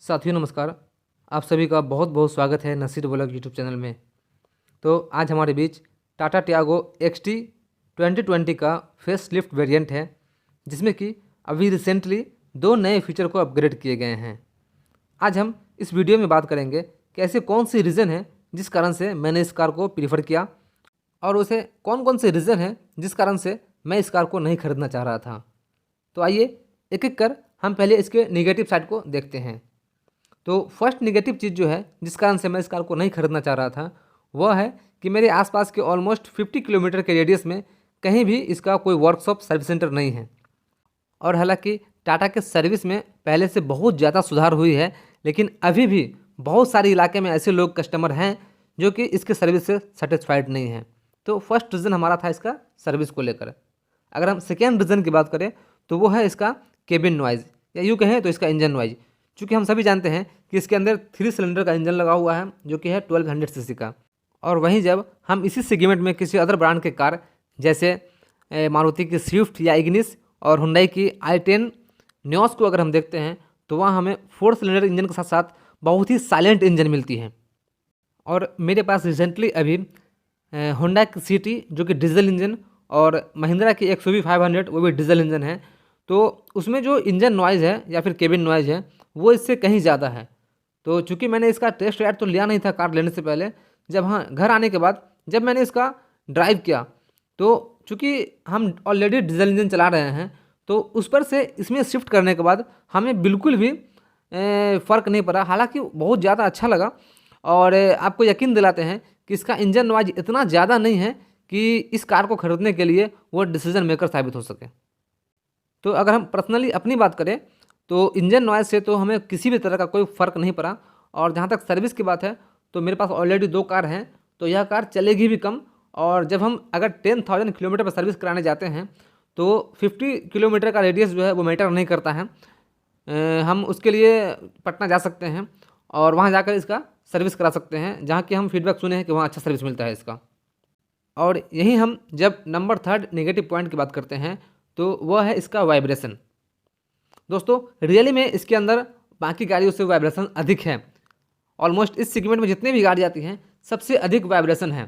साथियों नमस्कार। आप सभी का बहुत बहुत स्वागत है नसीर व्लॉग यूट्यूब चैनल में। तो आज हमारे बीच टाटा टियागो XT 2020 का फेस लिफ्ट वेरियंट है, जिसमें कि अभी रिसेंटली दो नए फीचर को अपग्रेड किए गए हैं। आज हम इस वीडियो में बात करेंगे कि ऐसे कौन सी रीज़न है जिस कारण से मैंने इस कार को प्रीफर किया, और उसे कौन कौन से रीज़न है जिस कारण से मैं इस कार को नहीं खरीदना चाह रहा था। तो आइए एक एक कर हम पहले इसके नेगेटिव साइड को देखते हैं। तो फर्स्ट नेगेटिव चीज़ जो है जिस कारण से मैं इस कार को नहीं खरीदना चाह रहा था, वह है कि मेरे आसपास के ऑलमोस्ट 50 किलोमीटर के रेडियस में कहीं भी इसका कोई वर्कशॉप सर्विस सेंटर नहीं है। और हालांकि टाटा के सर्विस में पहले से बहुत ज़्यादा सुधार हुई है, लेकिन अभी भी बहुत सारे इलाके में ऐसे लोग कस्टमर हैं जो कि इसके सर्विस से सेटिस्फाइड नहीं हैं। तो फर्स्ट रीज़न हमारा था इसका सर्विस को लेकर। अगर हम सेकेंड रीज़न की बात करें तो वो है इसका केबिन नॉइज़, या यूँ कहें तो इसका इंजन नॉइज़। चूँकि हम सभी जानते हैं कि इसके अंदर 3 सिलेंडर का इंजन लगा हुआ है जो कि है 1200 सीसी का। और वहीं जब हम इसी सेगमेंट में किसी अदर ब्रांड के कार जैसे मारुति की स्विफ्ट या इग्निस और हुंडई की i10 न्योस को अगर हम देखते हैं, तो वहाँ हमें 4 सिलेंडर इंजन के साथ साथ बहुत ही साइलेंट इंजन मिलती है। और मेरे पास रिसेंटली अभी होंडा की सिटी जो कि डीजल इंजन, और महिंद्रा की XUV 500 वो भी डीजल इंजन है। तो उसमें जो इंजन नॉइज़ है या फिर केबिन नॉइज़ है वो इससे कहीं ज़्यादा है। तो चूँकि मैंने इसका टेस्ट राइड तो लिया नहीं था कार लेने से पहले, जब हाँ घर आने के बाद जब मैंने इसका ड्राइव किया, तो चूँकि हम ऑलरेडी डीजल इंजन चला रहे हैं, तो उस पर से इसमें शिफ्ट करने के बाद हमें बिल्कुल भी फ़र्क नहीं पड़ा। हालांकि बहुत ज़्यादा अच्छा लगा, और आपको यकीन दिलाते हैं कि इसका इंजन नॉइज़ इतना ज़्यादा नहीं है कि इस कार को खरीदने के लिए वो डिसीजन मेकर साबित हो सके। तो अगर हम पर्सनली अपनी बात करें तो इंजन नॉइज़ से तो हमें किसी भी तरह का कोई फ़र्क नहीं पड़ा। और जहाँ तक सर्विस की बात है, तो मेरे पास ऑलरेडी 2 कार हैं, तो यह कार चलेगी भी कम। और जब हम अगर 10,000 किलोमीटर पर सर्विस कराने जाते हैं, तो 50 किलोमीटर का रेडियस जो है वो मैटर नहीं करता है। हम उसके लिए पटना जा सकते हैं और वहाँ जाकर इसका सर्विस करा सकते हैं, जहाँ की हम फीडबैक सुने हैं कि वहाँ अच्छा सर्विस मिलता है इसका। और यहीं हम जब नंबर 3 नेगेटिव पॉइंट की बात करते हैं, तो वह है इसका वाइब्रेशन। दोस्तों रियली में इसके अंदर बाकी गाड़ियों से वाइब्रेशन अधिक है। ऑलमोस्ट इस सेगमेंट में जितनी भी गाड़ी आती हैं सबसे अधिक वाइब्रेशन है।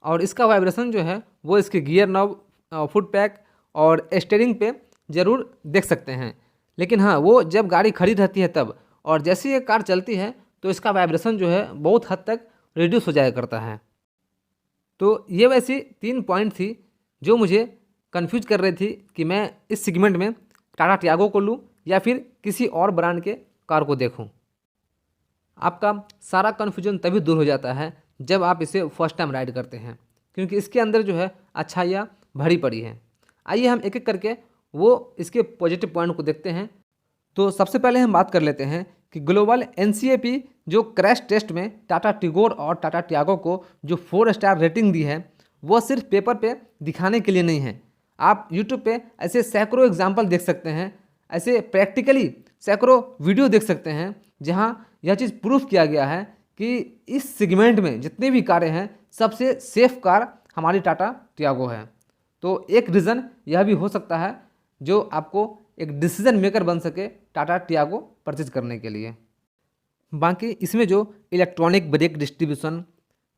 और इसका वाइब्रेशन जो है वो इसके गियर नॉब, फुट पैक और स्टीयरिंग पे ज़रूर देख सकते हैं। लेकिन हाँ, वो जब गाड़ी खड़ी रहती है तब, और जैसे ये कार चलती है तो इसका वाइब्रेशन जो है बहुत हद तक रिड्यूस हो जाया करता है। तो ये वैसी 3 पॉइंट थी जो मुझे कंफ्यूज कर रही थी कि मैं इस सेगमेंट में टाटा टियागो को लूँ या फिर किसी और ब्रांड के कार को देखूँ। आपका सारा कन्फ्यूजन तभी दूर हो जाता है जब आप इसे फर्स्ट टाइम राइड करते हैं, क्योंकि इसके अंदर जो है अच्छाइयाँ भरी पड़ी हैं। आइए हम एक एक करके वो इसके पॉजिटिव पॉइंट को देखते हैं। तो सबसे पहले हम बात कर लेते हैं कि ग्लोबल NCAP जो क्रैश टेस्ट में टाटा टिगोर और टाटा टियागो को जो 4 स्टार रेटिंग दी है, वो सिर्फ पेपर पे दिखाने के लिए नहीं है। आप यूट्यूब पे ऐसे सैकड़ों एग्जाम्पल देख सकते हैं, ऐसे प्रैक्टिकली सैकड़ों वीडियो देख सकते हैं जहां यह चीज़ प्रूफ किया गया है कि इस सेगमेंट में जितनी भी कारें हैं सबसे सेफ कार हमारी टाटा टियागो है। तो एक रीज़न यह भी हो सकता है जो आपको एक डिसीजन मेकर बन सके टाटा टियागो परचेज करने के लिए। बाकी इसमें जो electronic brake distribution,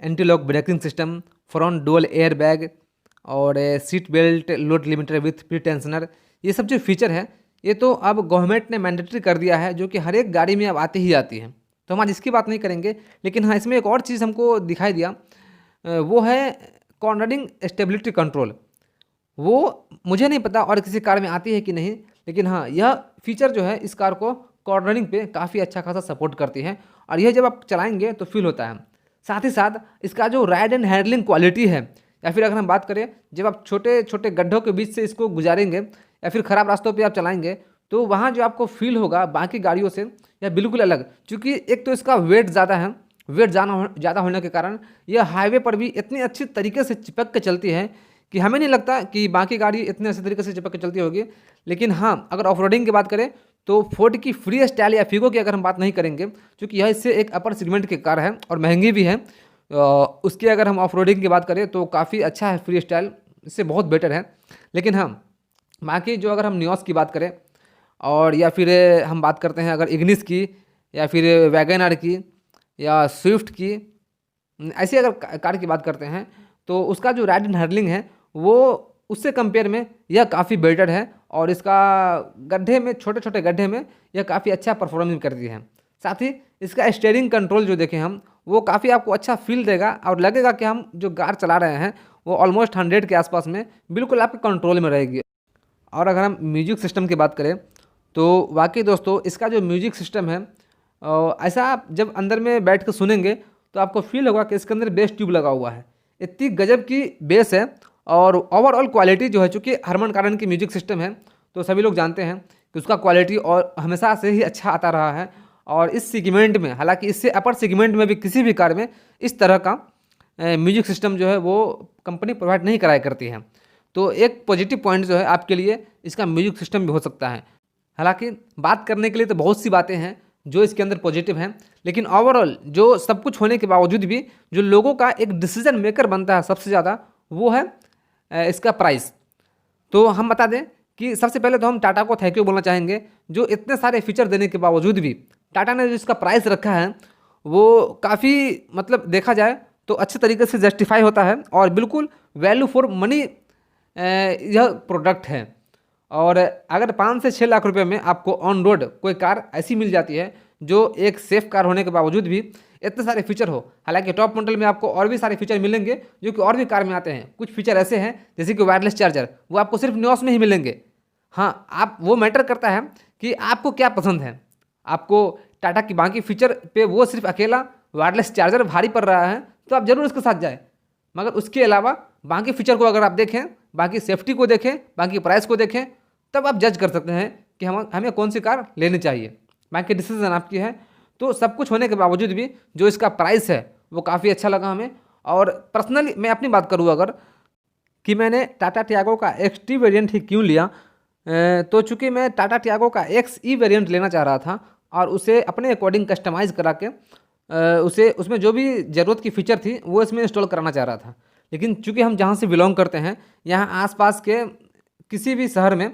anti lock braking system, front dual air bag और seat belt load limiter with pretensioner, ये सब जो फीचर है ये तो अब गवर्नमेंट ने मैंडेटरी कर दिया है, जो कि हर एक गाड़ी में अब आती ही आती है। तो हम आज इसकी बात नहीं करेंगे, लेकिन हाँ इसमें एक और चीज़ हमको दिखाई दिया, वो है कॉर्नरिंग स्टेबिलिटी कंट्रोल। वो मुझे नहीं पता और किसी कार में आती है कि नहीं, लेकिन हाँ यह फीचर जो है इस कार को कॉर्नरिंग पे काफ़ी अच्छा खासा सपोर्ट करती है, और यह जब आप चलाएंगे तो फील होता है। साथ ही साथ इसका जो राइड एंड हैंडलिंग क्वालिटी है, या फिर अगर हम बात करें जब आप छोटे छोटे गड्ढों के बीच से इसको गुजारेंगे या फिर ख़राब रास्तों पे आप चलाएंगे, तो वहाँ जो आपको फील होगा बाकी गाड़ियों से यह बिल्कुल अलग। क्योंकि एक तो इसका वेट ज़्यादा है, वेट ज़्यादा होने के कारण यह हाईवे पर भी इतनी अच्छी तरीके से चिपक के चलती है कि हमें नहीं लगता कि बाकी गाड़ी इतने अच्छे तरीके से चिपक के चलती होगी। लेकिन हाँ, अगर ऑफ रोडिंग की बात करें तो फोर्ड की फ्री स्टाइल या फिगो की अगर हम बात नहीं करेंगे, क्योंकि यह इससे एक अपर सेगमेंट की कार है और महंगी भी है, उसकी अगर हम ऑफ रोडिंग की बात करें तो काफ़ी अच्छा है, फ्री स्टाइल इससे बहुत बेटर है। लेकिन हाँ, बाकी जो अगर हम न्योस की बात करें और या फिर हम बात करते हैं अगर इग्निस की, या फिर वैगन आर की या स्विफ्ट की, ऐसी अगर कार की बात करते हैं तो उसका जो राइड एंड हैंडलिंग है वो उससे कंपेयर में यह काफ़ी बेटर है। और इसका गड्ढे में, छोटे छोटे गड्ढे में यह काफ़ी अच्छा परफॉर्मेंस करती है। साथ ही इसका स्टीयरिंग कंट्रोल जो देखें हम, वो काफ़ी आपको अच्छा फील देगा और लगेगा कि हम जो कार चला रहे हैं वो ऑलमोस्ट 100 के आसपास में बिल्कुल आपके कंट्रोल में रहेगी। और अगर हम म्यूजिक सिस्टम की बात करें तो वाकई दोस्तों इसका जो म्यूजिक सिस्टम है, ऐसा आप जब अंदर में बैठ कर सुनेंगे तो आपको फील होगा कि इसके अंदर बेस ट्यूब लगा हुआ है। इतनी गजब की बेस है। और ओवरऑल क्वालिटी जो है, चूँकि हरमन कारण की म्यूजिक सिस्टम है तो सभी लोग जानते हैं कि उसका क्वालिटी और हमेशा से ही अच्छा आता रहा है। और इस सेगमेंट में, हालांकि इससे अपर सेगमेंट में भी किसी भी कार में इस तरह का म्यूजिक सिस्टम जो है वो कंपनी प्रोवाइड नहीं कराया करती है। तो एक पॉजिटिव पॉइंट जो है आपके लिए इसका म्यूजिक सिस्टम भी हो सकता है। हालांकि बात करने के लिए तो बहुत सी बातें हैं जो इसके अंदर पॉजिटिव हैं, लेकिन ओवरऑल जो सब कुछ होने के बावजूद भी जो लोगों का एक डिसीजन मेकर बनता है सबसे ज़्यादा, वो है इसका प्राइस। तो हम बता दें कि सबसे पहले तो हम टाटा को थैंक यू बोलना चाहेंगे, जो इतने सारे फीचर देने के बावजूद भी टाटा ने जो इसका प्राइस रखा है वो काफ़ी, मतलब देखा जाए तो अच्छे तरीके से जस्टिफाई होता है और बिल्कुल वैल्यू फॉर मनी यह प्रोडक्ट है। और अगर 5 से 6 लाख रुपए में आपको ऑन रोड कोई कार ऐसी मिल जाती है जो एक सेफ कार होने के बावजूद भी इतने सारे फीचर हो, हालांकि टॉप मॉडल में आपको और भी सारे फीचर मिलेंगे जो कि और भी कार में आते हैं। कुछ फीचर ऐसे हैं जैसे कि वायरलेस चार्जर, वो आपको सिर्फ न्योस में ही मिलेंगे। हाँ, आप वो मैटर करता है कि आपको क्या पसंद है। आपको टाटा की बाकी फीचर पे वो सिर्फ अकेला वायरलेस चार्जर भारी पड़ रहा है तो आप जरूर इसके साथ जाए, मगर उसके अलावा बाकी फीचर को अगर आप देखें, बाकी सेफ्टी को देखें, बाकी प्राइस को देखें, तब आप जज कर सकते हैं कि हमें कौन सी कार लेनी चाहिए। बाकी डिसीजन आपकी है। तो सब कुछ होने के बावजूद भी जो इसका प्राइस है वो काफ़ी अच्छा लगा हमें। और पर्सनली मैं अपनी बात करूँ अगर, कि मैंने टाटा टियागो का एक्सटी वेरिएंट ही क्यों लिया, तो चूँकि मैं टाटा टियागो का XE वेरिएंट लेना चाह रहा था और उसे अपने अकॉर्डिंग कस्टमाइज़ करा के उसे उसमें जो भी ज़रूरत की फ़ीचर थी वो इसमें इंस्टॉल कराना चाह रहा था। लेकिन चूँकि हम जहाँ से बिलोंग करते हैं, यहाँ आसपास के किसी भी शहर में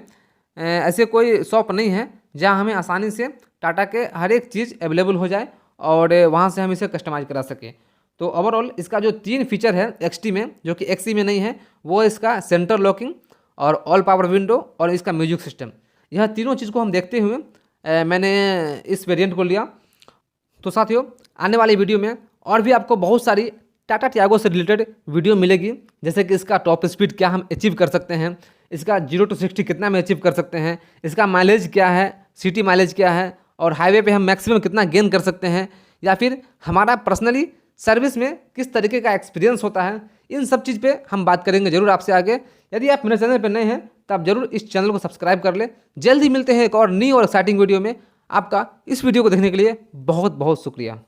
ऐसे कोई शॉप नहीं है जहाँ हमें आसानी से टाटा के हर एक चीज़ अवेलेबल हो जाए और वहाँ से हम इसे कस्टमाइज़ करा सकें। तो ओवरऑल इसका जो 3 फीचर है XT में, जो कि XE में नहीं है, वो इसका सेंटर लॉकिंग और ऑल पावर विंडो और इसका म्यूजिक सिस्टम, यह तीनों चीज़ को हम देखते हुए मैंने इस वेरिएंट को लिया। तो साथियों, आने वाली वीडियो में और भी आपको बहुत सारी टाटा टियागो से रिलेटेड वीडियो मिलेगी, जैसे कि इसका टॉप स्पीड क्या हम अचीव कर सकते हैं, इसका 0 to 60 कितना में अचीव कर सकते हैं, इसका माइलेज क्या है, सिटी माइलेज क्या है, और हाईवे पे हम मैक्सिमम कितना गेन कर सकते हैं, या फिर हमारा पर्सनली सर्विस में किस तरीके का एक्सपीरियंस होता है। इन सब चीज़ पे हम बात करेंगे जरूर आपसे आगे। यदि आप मेरे चैनल पर नए हैं तो आप जरूर इस चैनल को सब्सक्राइब कर लें। जल्द ही मिलते हैं एक और नई और एक्साइटिंग वीडियो में। आपका इस वीडियो को देखने के लिए बहुत बहुत शुक्रिया।